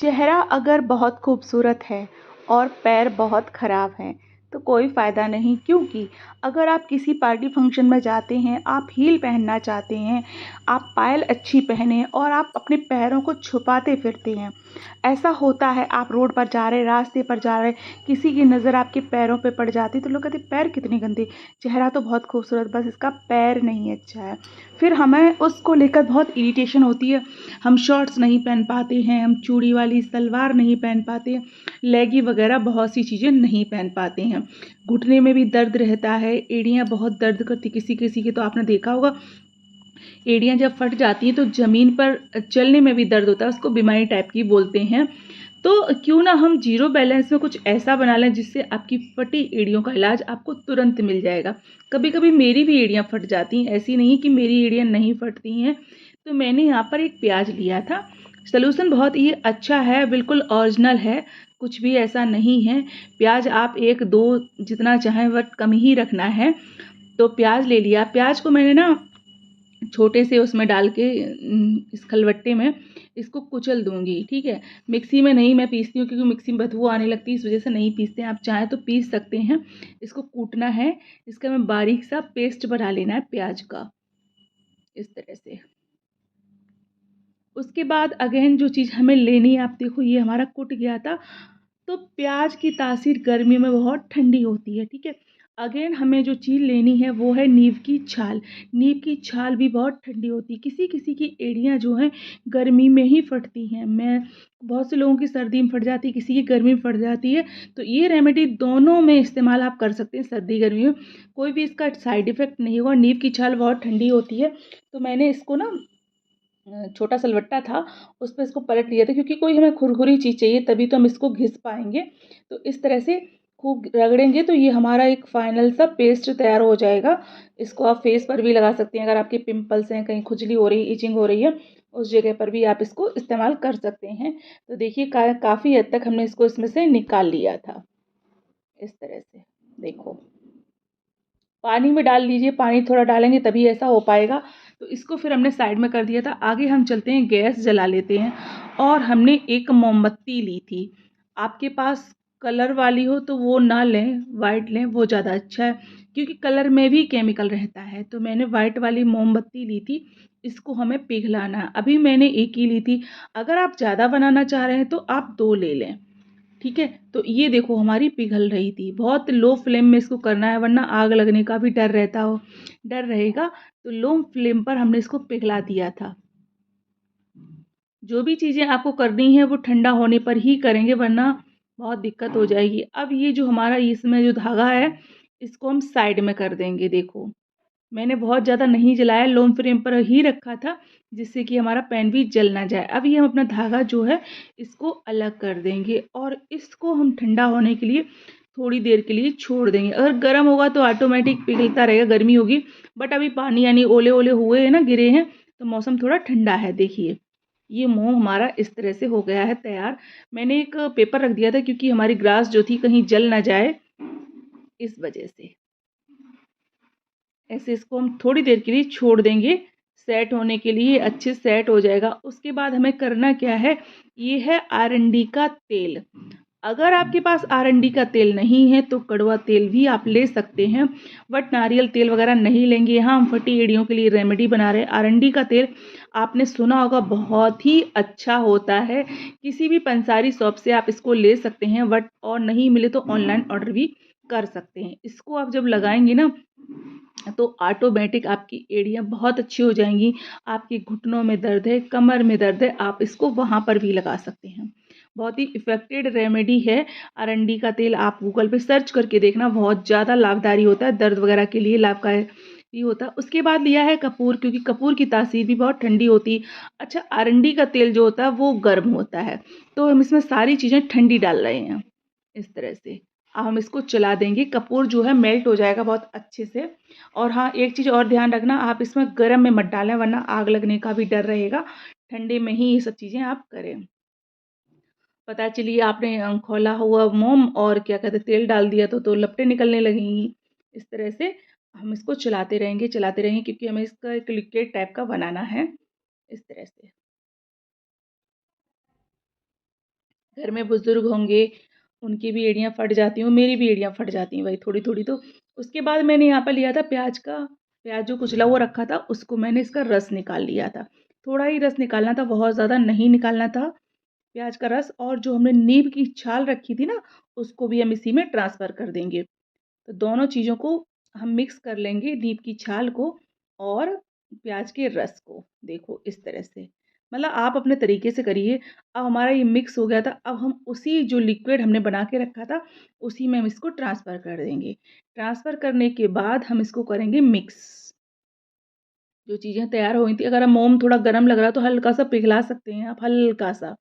चेहरा अगर बहुत खूबसूरत है और पैर बहुत ख़राब हैं तो कोई फ़ायदा नहीं, क्योंकि अगर आप किसी पार्टी फंक्शन में जाते हैं, आप हील पहनना चाहते हैं, आप पायल अच्छी पहने और आप अपने पैरों को छुपाते फिरते हैं। ऐसा होता है, आप रोड पर जा रहे, रास्ते पर जा रहे, किसी की नज़र आपके पैरों पे पड़ जाती तो लोग कहते पैर कितने गंदे, चेहरा तो बहुत खूबसूरत, बस इसका पैर नहीं अच्छा है। फिर हमें उसको लेकर बहुत इरिटेशन होती है। हम शॉर्ट्स नहीं पहन पाते हैं, हम चूड़ी वाली सलवार नहीं पहन पाते, लेगी वगैरह बहुत सी चीज़ें नहीं पहन पाते हैं। घुटने में भी दर्द रहता है, एड़ियाँ बहुत दर्द करती, किसी किसी की तो आपने देखा होगा, एड़ियाँ जब फट जाती हैं तो ज़मीन पर चलने में भी दर्द होता है, उसको बीमारी टाइप की बोलते हैं। तो क्यों ना हम जीरो बैलेंस में कुछ ऐसा बना लें जिससे आपकी फटी एड़ियों का इलाज आपको तुरंत मिल जाएगा। कभी कभी मेरी भी एड़ियाँ फट जाती हैं, ऐसी नहीं कि मेरी एड़ियाँ नहीं फटती हैं। तो मैंने यहाँ पर एक प्याज लिया था। सलूशन बहुत ही अच्छा है, बिल्कुल ओरिजिनल है, कुछ भी ऐसा नहीं है। प्याज आप एक दो जितना चाहें बट कम ही रखना है। तो प्याज ले लिया, प्याज को मैंने ना छोटे से उसमें डाल के इस खलबट्टे में इसको कुचल दूंगी, ठीक है। मिक्सी में नहीं मैं पीसती हूँ, क्योंकि मिक्सी में बदबू आने लगती है, इस वजह से नहीं पीसते हैं। आप चाहें तो पीस सकते हैं। इसको कूटना है, इसका मैं बारीक सा पेस्ट बना लेना है प्याज का, इस तरह से। उसके बाद अगेन जो चीज़ हमें लेनी है, आप देखो ये हमारा कुट गया था। तो प्याज की तासीर गर्मी में बहुत ठंडी होती है, ठीक है। अगेन हमें जो चीज़ लेनी है वो है नीम की छाल। नीम की छाल भी बहुत ठंडी होती है। किसी किसी की एड़ियाँ जो हैं गर्मी में ही फटती हैं। मैं बहुत से लोगों की सर्दी में फट जाती है, किसी की गर्मी में फट जाती है। तो ये रेमेडी दोनों में इस्तेमाल आप कर सकते हैं, सर्दी गर्मी में कोई भी इसका साइड इफ़ेक्ट नहीं होगा। नीम की छाल बहुत ठंडी होती है। तो मैंने इसको ना छोटा सलवट्टा था, उस पे इसको पलट लिया था, क्योंकि कोई हमें खुरखुरी चीज़ चाहिए तभी तो हम इसको घिस पाएँगे। तो इस तरह से खूब रगड़ेंगे तो ये हमारा एक फाइनल सा पेस्ट तैयार हो जाएगा। इसको आप फेस पर भी लगा सकती हैं, अगर आपके पिंपल्स हैं, कहीं खुजली हो रही है, इचिंग हो रही है, उस जगह पर भी आप इसको इस्तेमाल कर सकते हैं। तो देखिए काफ़ी हद तक हमने इसको इसमें से निकाल लिया था, इस तरह से। देखो, पानी में डाल लीजिए, पानी थोड़ा डालेंगे तभी ऐसा हो पाएगा। तो इसको फिर हमने साइड में कर दिया था। आगे हम चलते हैं, गैस जला लेते हैं और हमने एक मोमबत्ती ली थी। आपके पास कलर वाली हो तो वो ना लें, वाइट लें, वो ज़्यादा अच्छा है, क्योंकि कलर में भी केमिकल रहता है। तो मैंने वाइट वाली मोमबत्ती ली थी, इसको हमें पिघलाना है। अभी मैंने एक ही ली थी, अगर आप ज़्यादा बनाना चाह रहे हैं तो आप दो ले लें, ठीक है। तो ये देखो हमारी पिघल रही थी। बहुत लो फ्लेम में इसको करना है, वरना आग लगने का भी डर रहेगा। तो लो फ्लेम पर हमने इसको पिघला दिया था। जो भी चीज़ें आपको करनी है वो ठंडा होने पर ही करेंगे, वरना बहुत दिक्कत हो जाएगी। अब ये जो हमारा इसमें जो धागा है, इसको हम साइड में कर देंगे। देखो, मैंने बहुत ज़्यादा नहीं जलाया, लो फ्लेम पर ही रखा था, जिससे कि हमारा पैन भी जल ना जाए। अब ये हम अपना धागा जो है इसको अलग कर देंगे और इसको हम ठंडा होने के लिए थोड़ी देर के लिए छोड़ देंगे। अगर गर्म होगा तो ऑटोमेटिक पिघलता रहेगा, गर्मी होगी। बट अभी पानी यानी ओले ओले हुए हैं ना, गिरे हैं, तो मौसम थोड़ा ठंडा है। देखिए, ये मोम हमारा इस तरह से हो गया है तैयार। मैंने एक पेपर रख दिया था, क्योंकि हमारी ग्लास जो थी कहीं जल ना जाए, इस वजह से। ऐसे इसको हम थोड़ी देर के लिए छोड़ देंगे सेट होने के लिए, अच्छे सेट हो जाएगा। उसके बाद हमें करना क्या है, ये है आरंडी का तेल। अगर आपके पास आरंडी का तेल नहीं है तो कड़वा तेल भी आप ले सकते हैं, बट नारियल तेल वगैरह नहीं लेंगे। यहाँ हम फटी एड़ियों के लिए रेमेडी बना रहे हैं। आरंडी का तेल आपने सुना होगा, बहुत ही अच्छा होता है। किसी भी पंसारी शॉप से आप इसको ले सकते हैं, बट और नहीं मिले तो ऑनलाइन ऑर्डर भी कर सकते हैं। इसको आप जब लगाएंगे ना तो ऑटोमेटिक आपकी एड़ियाँ बहुत अच्छी हो जाएंगी। आपके घुटनों में दर्द है, कमर में दर्द है, आप इसको वहाँ पर भी लगा सकते हैं। बहुत ही इफ़ेक्टिव रेमेडी है। अरंडी का तेल आप गूगल पे सर्च करके देखना, बहुत ज़्यादा लाभकारी होता है, दर्द वगैरह के लिए लाभकारी होता है। उसके बाद लिया है कपूर, क्योंकि कपूर की तासीर भी बहुत ठंडी होती है। अच्छा, अरंडी का तेल जो होता है वो गर्म होता है, तो हम इसमें सारी चीज़ें ठंडी डाल रहे हैं, इस तरह से। अब हम इसको चला देंगे, कपूर जो है मेल्ट हो जाएगा बहुत अच्छे से। और हाँ, एक चीज़ और ध्यान रखना, आप इसमें गर्म में मत डालें, वरना आग लगने का भी डर रहेगा। ठंडे में ही ये सब चीज़ें आप करें। पता चलिए आपने खोला हुआ मोम और क्या कहते हैं तेल डाल दिया तो लपटें निकलने लगेंगी। इस तरह से हम इसको चलाते रहेंगे, क्योंकि हमें इसका एक लिक्विड टाइप का बनाना है, इस तरह से। घर में बुजुर्ग होंगे, उनकी भी एड़ियाँ फट जाती हों, मेरी भी एड़ियाँ फट जाती हैं वही थोड़ी-थोड़ी तो। उसके बाद मैंने यहाँ पर लिया था प्याज जो कुचला हुआ रखा था, उसको मैंने इसका रस निकाल लिया था। थोड़ा ही रस निकालना था, बहुत ज़्यादा नहीं निकालना था प्याज का रस। और जो हमने नीम की छाल रखी थी ना, उसको भी हम इसी में ट्रांसफ़र कर देंगे। तो दोनों चीज़ों को हम मिक्स कर लेंगे, नीम की छाल को और प्याज के रस को। देखो इस तरह से, मतलब आप अपने तरीके से करिए। अब हमारा ये मिक्स हो गया था, अब हम उसी जो लिक्विड हमने बना के रखा था, उसी में हम इसको ट्रांसफ़र कर देंगे। ट्रांसफ़र करने के बाद हम इसको करेंगे मिक्स। जो चीज़ें तैयार हो गई थी, अगर मोम थोड़ा गरम लग रहा है तो हल्का-सा पिघला सकते हैं आप, हल्का-सा।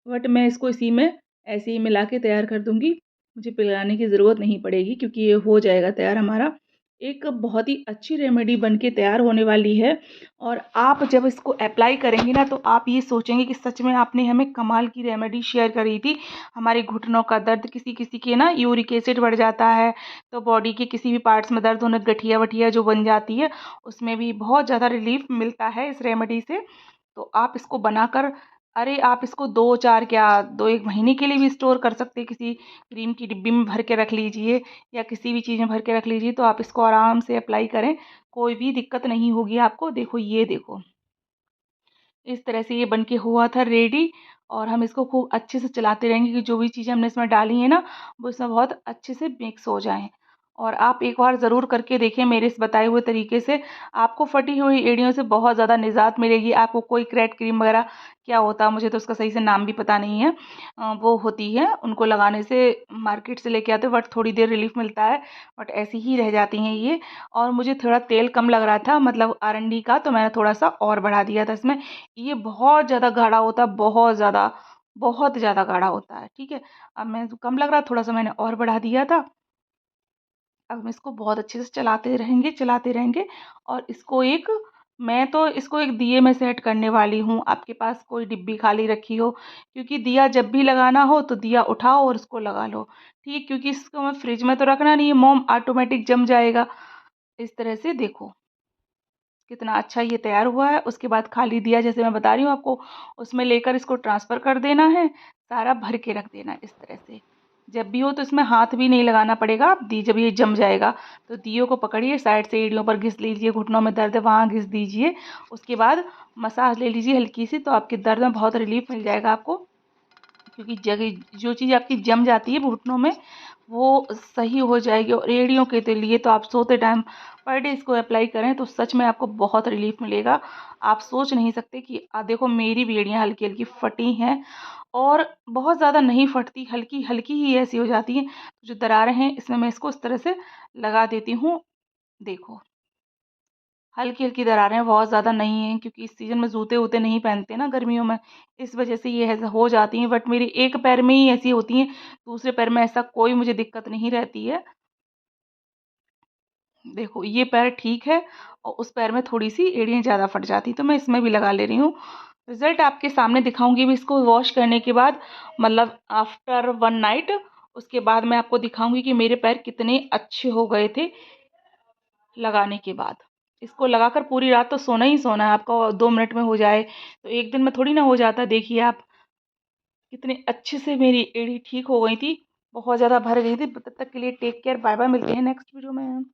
बट मैं इसको इसी में ऐसे ही मिला के तैयार कर दूँगी। मुझे पिघलाने की ज़रूरत नहीं पड़ेगी क्योंकि ये हो जाएगा तैयार हमारा। एक बहुत ही अच्छी रेमेडी बन के तैयार होने वाली है और आप जब इसको एप्लाई करेंगी ना, तो आप ये सोचेंगे कि सच में आपने हमें कमाल की रेमेडी शेयर करी थी। हमारे घुटनों का दर्द, किसी-किसी के ना यूरिक एसिड बढ़ जाता है, तो बॉडी के किसी भी पार्ट्स में दर्द होने, गठिया-वठिया जो बन जाती है, उसमें भी बहुत ज़्यादा रिलीफ़ मिलता है इस रेमेडी से। तो आप इसको बनाकर, अरे आप इसको 2-4 क्या 2-1 महीने के लिए भी स्टोर कर सकते हैं, किसी क्रीम की डिब्बी में भर के रख लीजिए या किसी भी चीज़ में भर के रख लीजिए, तो आप इसको आराम से अप्लाई करें, कोई भी दिक्कत नहीं होगी आपको। देखो ये देखो, इस तरह से ये बन के हुआ था रेडी। और हम इसको खूब अच्छे से चलाते रहेंगे कि जो भी चीज़ें हमने इसमें डाली हैं ना, वो इसमें बहुत अच्छे से मिक्स हो जाएँ। और आप एक बार ज़रूर करके देखें मेरे इस बताए हुए तरीके से, आपको फटी हुई एड़ियों से बहुत ज़्यादा निजात मिलेगी। आपको कोई क्रैक क्रीम वगैरह क्या होता है, मुझे तो उसका सही से नाम भी पता नहीं है। वो होती है, उनको लगाने से मार्केट से लेके आते हैं, बट थोड़ी देर रिलीफ़ मिलता है, बट ऐसी ही रह जाती हैं ये। और मुझे थोड़ा तेल कम लग रहा था, मतलब आरंडी का, तो मैंने थोड़ा-सा और बढ़ा दिया था इसमें। ये बहुत ज़्यादा गाढ़ा होता है, बहुत ज़्यादा गाढ़ा होता है, ठीक है। अब मैं कम लग रहा, थोड़ा-सा मैंने और बढ़ा दिया था। अब हम इसको बहुत अच्छे से चलाते रहेंगे और मैं तो इसको एक दिए में सेट करने वाली हूँ। आपके पास कोई डिब्बी खाली रखी हो, क्योंकि दिया जब भी लगाना हो तो दिया उठाओ और उसको लगा लो, ठीक है? क्योंकि इसको हमें फ्रिज में तो रखना नहीं है, मोम ऑटोमेटिक जम जाएगा। इस तरह से देखो कितना अच्छा ये तैयार हुआ है। उसके बाद खाली दिया, जैसे मैं बता रही हूँ आपको, उसमें लेकर इसको ट्रांसफ़र कर देना है, सारा भर के रख देना है इस तरह से। जब भी हो तो इसमें हाथ भी नहीं लगाना पड़ेगा, आप दी जब ये जम जाएगा तो दियों को पकड़िए, साइड से एड़ियों पर घिस लीजिए, घुटनों में दर्द है वहाँ घिस दीजिए। उसके बाद मसाज ले लीजिए हल्की सी, तो आपके दर्द में बहुत रिलीफ़ मिल जाएगा आपको। क्योंकि जगह जो चीज़ आपकी जम जाती है घुटनों में, वो सही हो जाएगी। और एड़ियों के तो लिए तो आप सोते टाइम पर डे इसको अप्लाई करें तो सच में आपको बहुत रिलीफ मिलेगा। आप सोच नहीं सकते कि देखो मेरी भी एड़ियाँ हल्की-हल्की फटी हैं और बहुत ज़्यादा नहीं फटती, हल्की-हल्की ही ऐसी हो जाती हैं। जो दरारें हैं इसमें मैं इसको इस तरह से लगा देती हूँ, देखो। हल्की-हल्की दरारें हैं, बहुत ज़्यादा नहीं हैं, क्योंकि इस सीज़न में जूते-वूते नहीं पहनते ना गर्मियों में, इस वजह से ये ऐसा हो जाती हैं। बट मेरी एक पैर में ही ऐसी होती हैं, दूसरे पैर में ऐसा कोई मुझे दिक्कत नहीं रहती है। देखो ये पैर ठीक है और उस पैर में थोड़ी-सी एड़ियाँ ज़्यादा फट जाती हैं, तो मैं इसमें भी लगा ले रही हूँ। रिज़ल्ट आपके सामने दिखाऊँगी भी इसको वॉश करने के बाद, मतलब आफ्टर 1 नाइट। उसके बाद मैं आपको दिखाऊँगी कि मेरे पैर कितने अच्छे हो गए थे लगाने के बाद। इसको लगाकर पूरी रात तो सोना ही सोना है आपका, 2 मिनट में हो जाए, तो 1 दिन में थोड़ी ना हो जाता। देखिए आप कितने अच्छे से मेरी एड़ी ठीक हो गई थी, बहुत ज़्यादा भर गई थी। तब तक के लिए टेक केयर, बाय बाय, मिलते हैं नेक्स्ट वीडियो में।